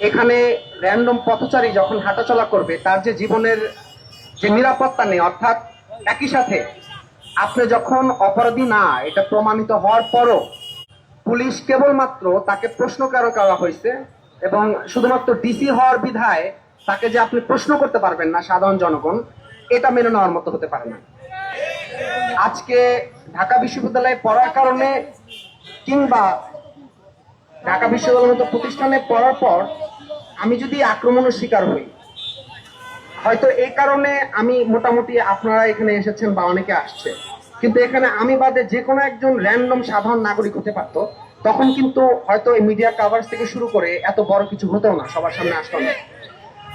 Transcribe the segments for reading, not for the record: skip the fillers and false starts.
এখানে র্যান্ডম পথচারী যখন হাঁটাচলা করবে তার যে জীবনের যে নিরাপত্তা নেই, অর্থাৎ একই সাথে আপনি যখন অপরাধী না এটা প্রমাণিত হওয়ার পরও পুলিশ কেবলমাত্র তাকে প্রশ্ন করা হয়েছে এবং শুধুমাত্র ডিসি হওয়ার বিধায় তাকে যে আপনি প্রশ্ন করতে পারবেন না সাধারণ জনগণ, এটা মেনে নেওয়ার মতো হতে পারে না। আজকে ঢাকা বিশ্ববিদ্যালয়ে পড়ার কারণে কিংবা ঢাকা বিশ্ববিদ্যালয়ের মতো প্রতিষ্ঠানে পড়ার পর আমি যদি আক্রমণের শিকার হই, হয়তো এই কারণে আমি মোটামুটি আপনারা এখানে এসেছেন বা অনেকে আসছে, কিন্তু এখানে আমি বাদে যে কোনো একজন র্যান্ডম সাধারণ নাগরিক হতে পারতো, তখন কিন্তু হয়তো এই মিডিয়া কাভারেজ থেকে শুরু করে এত বড় কিছু হতো না, সবার সামনে আসতো না।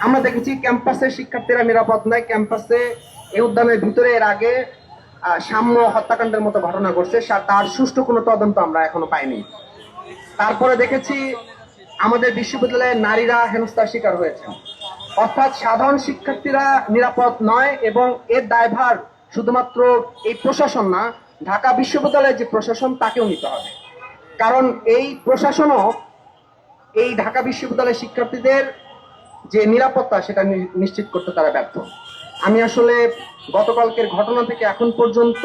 আমরা দেখেছি ক্যাম্পাসে শিক্ষার্থীরা নিরাপদ নয়, ক্যাম্পাসে এই উদ্যানের ভিতরে এর আগে সাম্য হত্যাকাণ্ডের মতো ঘটনা ঘটছে, তার সুষ্ঠু কোনো তদন্ত আমরা এখনো পাইনি। তারপরে দেখেছি আমাদের বিশ্ববিদ্যালয়ে নারীরা হেনস্থার শিকার হয়েছে, অর্থাৎ সাধারণ শিক্ষার্থীরা নিরাপদ নয় এবং এর দায়ভার শুধুমাত্র এই প্রশাসন না, ঢাকা বিশ্ববিদ্যালয়ের যে প্রশাসন তাকেও নিতে হবে। কারণ এই প্রশাসনও এই ঢাকা বিশ্ববিদ্যালয়ের শিক্ষার্থীদের যে নিরাপত্তা সেটা নিশ্চিত করতে তারা ব্যর্থ। আমি আসলে গতকালকের ঘটনা থেকে এখন পর্যন্ত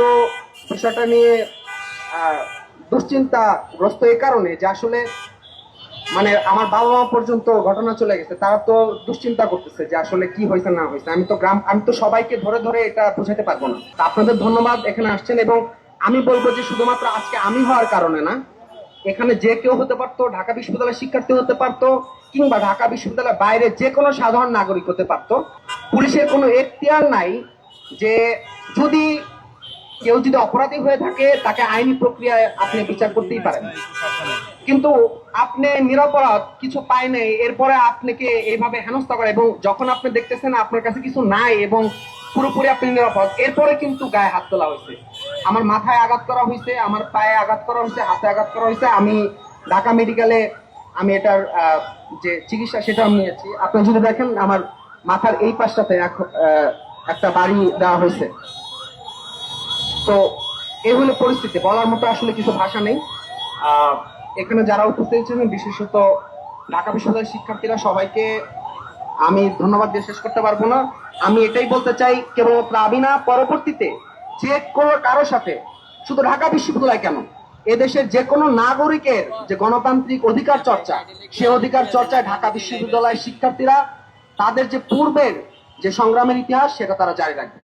বিষয়টা নিয়ে দুশ্চিন্তাগ্রস্ত এই কারণে যে আসলে মানে আমার বাবা মা পর্যন্ত ঘটনা চলে গেছে, তারা তো দুশ্চিন্তা করতেছে যে আসলে কি হয়েছে না হয়েছে। আমি তো সবাইকে ধরে ধরে এটা বোঝাতে পারবো না। আপনাদের ধন্যবাদ এখানে আসছেন, এবং আমি বলবো যে শুধুমাত্র আজকে আমি হওয়ার কারণে না, এখানে যে কেউ হতে পারতো, ঢাকা বিশ্ববিদ্যালয়ের শিক্ষার্থী হতে পারতো কিংবা ঢাকা বিশ্ববিদ্যালয়ের বাইরে যে কোনো সাধারণ নাগরিক হতে পারতো। পুলিশের কোনো এখতিয়ার নাই যে যদি কেউ যদি অপরাধী হয়ে থাকে তাকে আইনি প্রক্রিয়ায় আপনি বিচার করতেই পারেন, কিন্তু আপনি নিরপরাধ কিছু পায় নাই এরপরে আপনাকে এইভাবে হেনস্থা করে, এবং যখন আপনি দেখতেছেন আপনার কাছে কিছু নাই এবং পুরোপুরি আপনি নিরাপদ, এরপরে কিন্তু গায়ে হাত তোলা হয়েছে। আমার মাথায় আঘাত করা হয়েছে, আমার পায়ে আঘাত করা হয়েছে, হাতে আঘাত করা হয়েছে। আমি ঢাকা মেডিকেলে আমি এটার যে চিকিৎসা সেটা আমি নিয়েছি। আপনি যদি দেখেন আমার মাথার এই পাশটাতে একটা বাড়ি দেওয়া হয়েছে। তো এই হলো পরিস্থিতি, বলার মতো আসলে কিছু ভাষা নেই। এখানে যারা উপস্থিত ছিলেন, বিশেষত ঢাকা বিশ্ববিদ্যালয়ের শিক্ষার্থীরা, সবাইকে আমি ধন্যবাদ দিয়ে শেষ করতে পারবো না। আমি এটাই বলতে চাই, কেবলমাত্র আমি না, পরবর্তীতে যে কোনো কারোর সাথে, শুধু ঢাকা বিশ্ববিদ্যালয় কেন, এদেশের যে কোনো নাগরিকের যে গণতান্ত্রিক অধিকার চর্চা, সে অধিকার চর্চায় ঢাকা বিশ্ববিদ্যালয়ের শিক্ষার্থীরা তাদের যে পূর্বের যে সংগ্রামের ইতিহাস সেটা তারা জারি রাখবে।